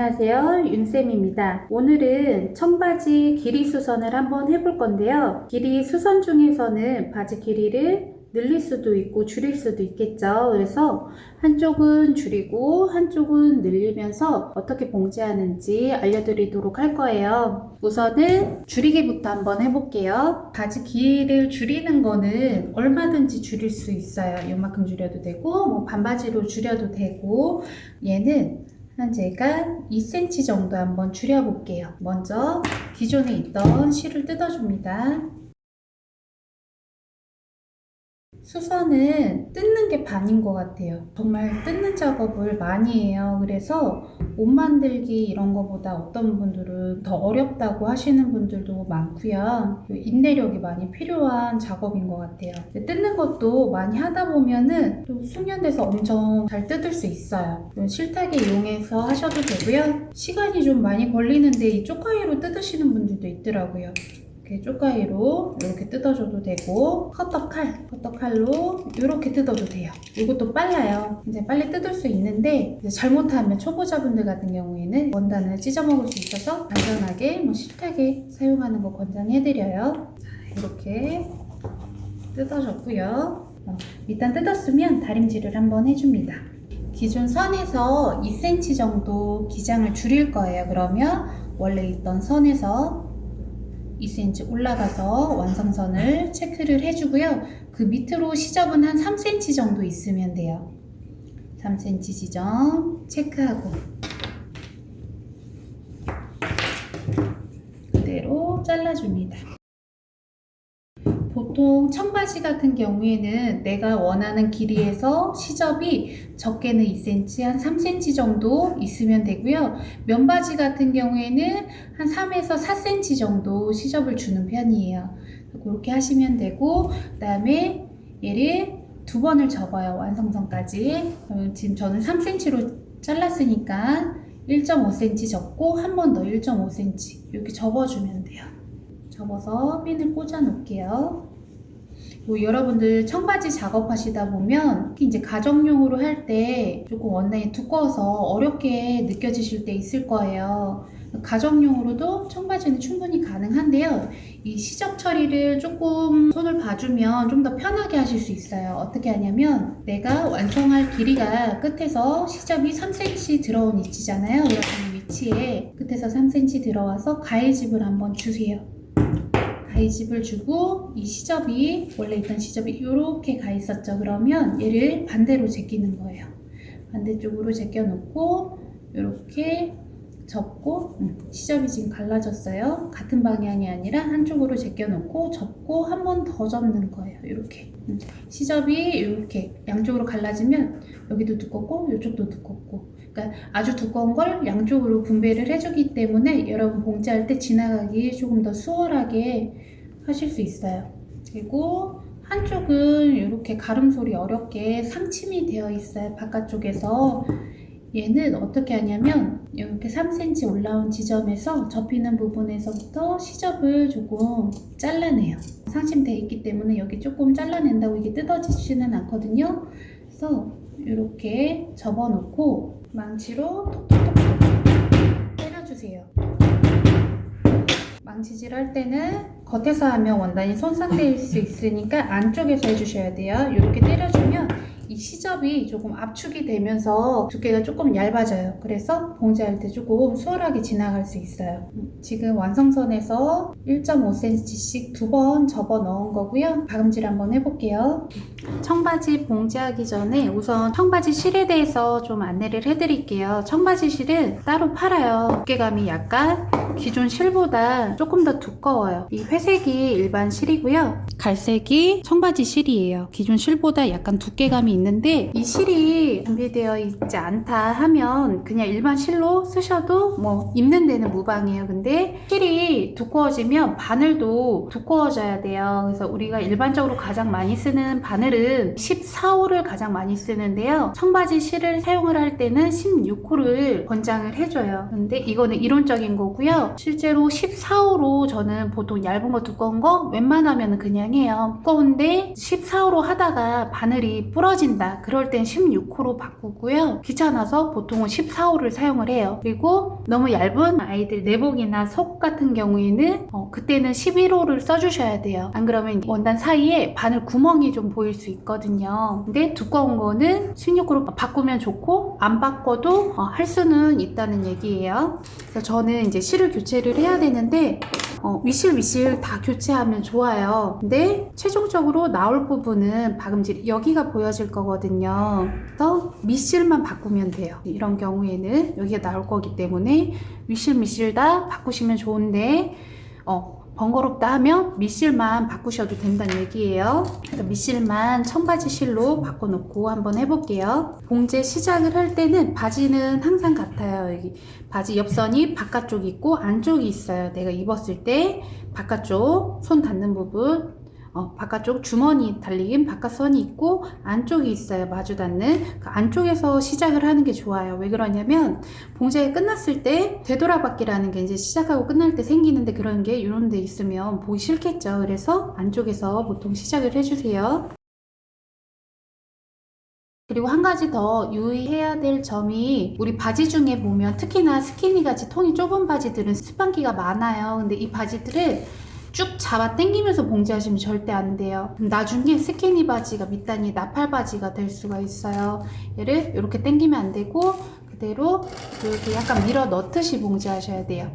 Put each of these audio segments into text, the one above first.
안녕하세요, 윤쌤입니다. 오늘은 청바지 길이 수선을 한번 해볼 건데요. 길이 수선 중에서는 바지 길이를 늘릴 수도 있고 줄일 수도 있겠죠. 그래서 한쪽은 줄이고 한쪽은 늘리면서 어떻게 봉제하는지 알려드리도록 할 거예요. 우선은 줄이기부터 한번 해볼게요. 바지 길이를 줄이는 거는 얼마든지 줄일 수 있어요. 이만큼 줄여도 되고 뭐 반바지로 줄여도 되고, 얘는 한 제가 2cm 정도 한번 줄여볼게요. 먼저 기존에 있던 실을 뜯어줍니다. 수선은 뜯는 게 반인 것 같아요. 정말 뜯는 작업을 많이 해요. 그래서 옷 만들기 이런 거보다 어떤 분들은 더 어렵다고 하시는 분들도 많고요. 인내력이 많이 필요한 작업인 것 같아요. 뜯는 것도 많이 하다 보면은 또 숙련돼서 엄청 잘 뜯을 수 있어요. 실타기 이용해서 하셔도 되고요. 시간이 좀 많이 걸리는데 이 쪽가위로 뜯으시는 분들도 있더라고요. 쪽가위로 이렇게 뜯어줘도 되고, 커터칼로 이렇게 뜯어도 돼요. 이것도 빨라요. 이제 빨리 뜯을 수 있는데 이제 잘못하면 초보자분들 같은 경우에는 원단을 찢어먹을 수 있어서 안전하게 실타기 사용하는 거 권장해드려요. 이렇게 뜯어줬고요. 일단 뜯었으면 다림질을 한번 해줍니다. 기존 선에서 2cm 정도 기장을 줄일 거예요. 그러면 원래 있던 선에서 2cm 올라가서 완성선을 체크를 해주고요. 그 밑으로 시접은 한 3cm 정도 있으면 돼요. 3cm 지점 체크하고 그대로 잘라줍니다. 보통 청바지 같은 경우에는 내가 원하는 길이에서 시접이 적게는 2cm, 한 3cm 정도 있으면 되고요. 면바지 같은 경우에는 한 3에서 4cm 정도 시접을 주는 편이에요. 그렇게 하시면 되고, 그 다음에 얘를 두 번을 접어요. 완성선까지. 지금 저는 3cm로 잘랐으니까 1.5cm 접고 한 번 더 1.5cm 이렇게 접어주면 돼요. 접어서 핀을 꽂아 놓을게요. 여러분들 청바지 작업하시다 보면 특히 이제 가정용으로 할 때 조금 원단이 두꺼워서 어렵게 느껴지실 때 있을 거예요. 가정용으로도 청바지는 충분히 가능한데요. 이 시접 처리를 조금 손을 봐주면 좀 더 편하게 하실 수 있어요. 어떻게 하냐면, 내가 완성할 길이가 끝에서 시접이 3cm 들어온 위치잖아요. 이렇게 위치에 끝에서 3cm 들어와서 가위집을 한번 주세요. 가위집을 주고, 이 시접이 원래 있던 시접이 이렇게 가 있었죠. 그러면 얘를 반대로 제끼는 거예요. 반대쪽으로 제껴 놓고 이렇게 접고, 시접이 지금 갈라졌어요. 같은 방향이 아니라 한쪽으로 제껴 놓고 접고 한 번 더 접는 거예요. 이렇게 시접이 이렇게 양쪽으로 갈라지면 여기도 두껍고 이쪽도 두껍고, 그러니까 아주 두꺼운 걸 양쪽으로 분배를 해주기 때문에 여러분 봉제할 때 지나가기 조금 더 수월하게 하실 수 있어요. 그리고 한쪽은 이렇게 가름솔이 어렵게 상침이 되어 있어요. 바깥쪽에서. 얘는 어떻게 하냐면, 이렇게 3cm 올라온 지점에서 접히는 부분에서부터 시접을 조금 잘라내요. 상침되어 있기 때문에 여기 조금 잘라낸다고 이게 뜯어지지는 않거든요. 그래서 이렇게 접어놓고 망치로 톡톡톡 때려주세요. 망치질 할 때는 겉에서 하면 원단이 손상될 수 있으니까 안쪽에서 해주셔야 돼요. 이렇게 때려주면 이 시접이 조금 압축이 되면서 두께가 조금 얇아져요. 그래서 봉제할 때 조금 수월하게 지나갈 수 있어요. 지금 완성선에서 1.5cm씩 두 번 접어 넣은 거고요. 박음질 한번 해볼게요. 청바지 봉제하기 전에 우선 청바지 실에 대해서 좀 안내를 해드릴게요. 청바지 실은 따로 팔아요. 두께감이 약간 기존 실보다 조금 더 두꺼워요. 이 회색이 일반 실이고요. 갈색이 청바지 실이에요. 기존 실보다 약간 두께감이 있는데, 이 실이 준비되어 있지 않다 하면 그냥 일반 실로 쓰셔도 뭐 입는 데는 무방해요. 근데 실이 두꺼워지면 바늘도 두꺼워져야 돼요. 그래서 우리가 일반적으로 가장 많이 쓰는 바늘은 14호를 가장 많이 쓰는데요. 청바지 실을 사용을 할 때는 16호를 권장을 해줘요. 근데 이거는 이론적인 거고요. 실제로 14호로 저는 보통 얇은 거 두꺼운 거 웬만하면 그냥 해요. 두꺼운데 14호로 하다가 바늘이 부러지는 심하신다. 그럴 땐 16호로 바꾸고요. 귀찮아서 보통은 14호를 사용을 해요. 그리고 너무 얇은 아이들 내복이나 속 같은 경우에는 그때는 11호를 써주셔야 돼요. 안 그러면 원단 사이에 바늘 구멍이 좀 보일 수 있거든요. 근데 두꺼운 거는 16호로 바꾸면 좋고 안 바꿔도 할 수는 있다는 얘기예요. 그래서 저는 이제 실을 교체를 해야 되는데 위실 다 교체하면 좋아요. 근데 최종적으로 나올 부분은 박음질 여기가 보여질 거거든요. 그래서 밑실만 바꾸면 돼요. 이런 경우에는 여기가 나올 거기 때문에 위실 다 바꾸시면 좋은데 번거롭다 하면 밑실만 바꾸셔도 된다는 얘기예요. 그래서 밑실만 청바지 실로 바꿔놓고 한번 해볼게요. 봉제 시작을 할 때는 바지는 항상 같아요. 여기 바지 옆선이 바깥쪽 있고 안쪽이 있어요. 내가 입었을 때 바깥쪽 손 닿는 부분 바깥쪽 주머니 달린 바깥선이 있고 안쪽이 있어요. 마주 닿는 그 안쪽에서 시작을 하는 게 좋아요. 왜 그러냐면 봉제가 끝났을 때 되돌아받기라는 게 이제 시작하고 끝날 때 생기는데 그런 게 이런 데 있으면 보기 싫겠죠. 그래서 안쪽에서 보통 시작을 해주세요. 그리고 한 가지 더 유의해야 될 점이 우리 바지 중에 보면 특히나 스키니 같이 통이 좁은 바지들은 스판기가 많아요. 근데 이 바지들을 쭉 잡아 당기면서 봉제하시면 절대 안 돼요. 나중에 스키니 바지가 밑단이 나팔 바지가 될 수가 있어요. 얘를 이렇게 당기면 안 되고 그대로 이렇게 약간 밀어 넣듯이 봉제하셔야 돼요.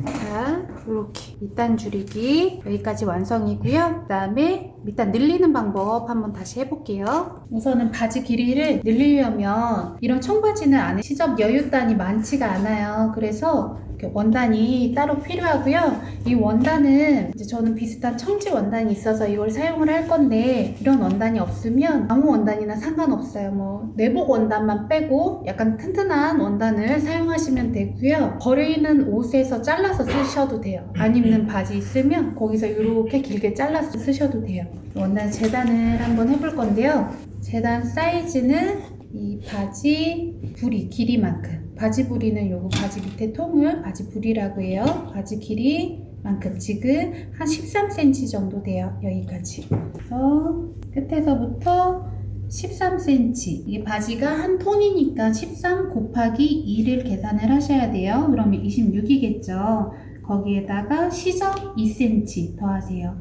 자, 이렇게 밑단 줄이기 여기까지 완성이고요. 그 다음에 밑단 늘리는 방법 한번 다시 해볼게요. 우선은 바지 길이를 늘리려면 이런 청바지는 안에 시접 여유단이 많지가 않아요. 그래서 원단이 따로 필요하고요. 이 원단은 이제 저는 비슷한 청지 원단이 있어서 이걸 사용을 할 건데 이런 원단이 없으면 아무 원단이나 상관없어요. 뭐 내복 원단만 빼고 약간 튼튼한 원단을 사용하시면 되고요. 버리는 옷에서 잘라서 쓰셔도 돼요. 안 입는 바지 있으면 거기서 이렇게 길게 잘라서 쓰셔도 돼요. 원단 재단을 한번 해볼 건데요. 재단 사이즈는 이 바지 부리 길이만큼 바지 부리는 요거 바지 밑에 통을 바지 부리라고 해요. 바지 길이만큼 지금 한 13cm 정도 돼요. 여기까지. 그래서 끝에서부터 13cm. 이게 바지가 한 톤이니까 13 곱하기 2를 계산을 하셔야 돼요. 그러면 26이겠죠. 거기에다가 시접 2cm 더하세요.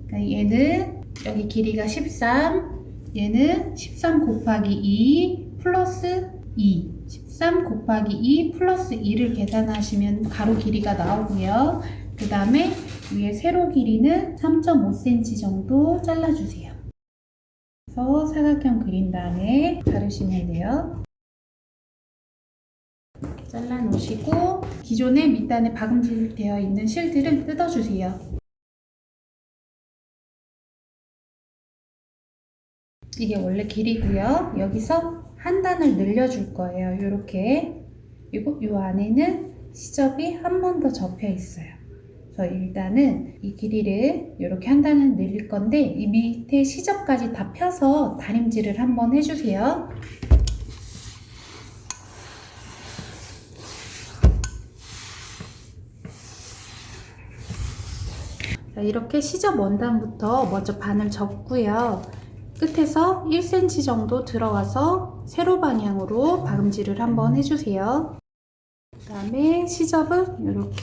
그러니까 얘는 여기 길이가 13, 얘는 13 곱하기 2 플러스 2. 13 곱하기 2 플러스 2를 계산하시면 가로 길이가 나오고요. 그 다음에 위에 세로 길이는 3.5cm 정도 잘라주세요. 그래서 사각형 그린 다음에 자르시면 돼요. 잘라 놓으시고 기존에 밑단에 박음질 되어 있는 실들은 뜯어주세요. 이게 원래 길이고요. 여기서 한 단을 늘려줄 거예요. 이렇게. 그리고 이 안에는 시접이 한 번 더 접혀 있어요. 그래서 일단은 이 길이를 이렇게 한 단을 늘릴 건데 이 밑에 시접까지 다 펴서 다림질을 한번 해주세요. 자, 이렇게 시접 원단부터 먼저 반을 접고요. 끝에서 1cm 정도 들어가서 세로 방향으로 박음질을 한번 해주세요. 그 다음에 시접은 이렇게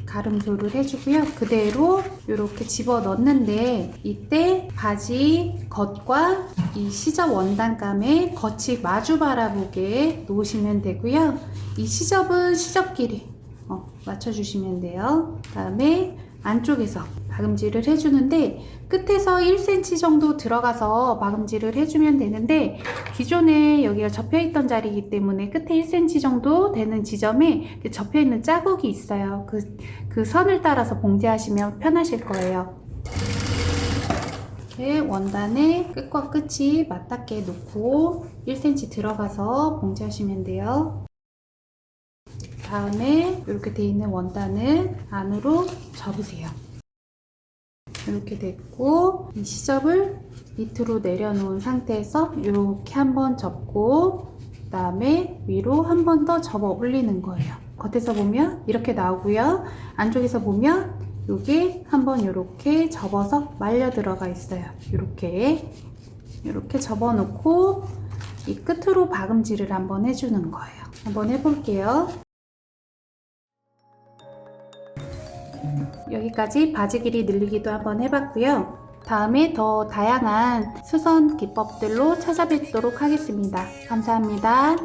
가름소를 해주고요. 그대로 이렇게 집어 넣는데 이때 바지 겉과 이 시접 원단감의 겉이 마주 바라보게 놓으시면 되고요. 이 시접은 시접 길이 맞춰주시면 돼요. 그 다음에 안쪽에서 박음질을 해주는데 끝에서 1cm 정도 들어가서 박음질을 해주면 되는데 기존에 여기가 접혀있던 자리이기 때문에 끝에 1cm 정도 되는 지점에 접혀있는 자국이 있어요. 그 선을 따라서 봉제하시면 편하실 거예요. 이렇게 원단의 끝과 끝이 맞닿게 놓고 1cm 들어가서 봉제하시면 돼요. 다음에 이렇게 되어 있는 원단을 안으로 접으세요. 이렇게 됐고 이 시접을 밑으로 내려놓은 상태에서 이렇게 한번 접고 그 다음에 위로 한 번 더 접어 올리는 거예요. 겉에서 보면 이렇게 나오고요. 안쪽에서 보면 여기 한번 이렇게 접어서 말려 들어가 있어요. 이렇게 이렇게 접어놓고 이 끝으로 박음질을 한번 해주는 거예요. 한번 해볼게요. 여기까지 바지 길이 늘리기도 한번 해봤고요. 다음에 더 다양한 수선 기법들로 찾아뵙도록 하겠습니다. 감사합니다.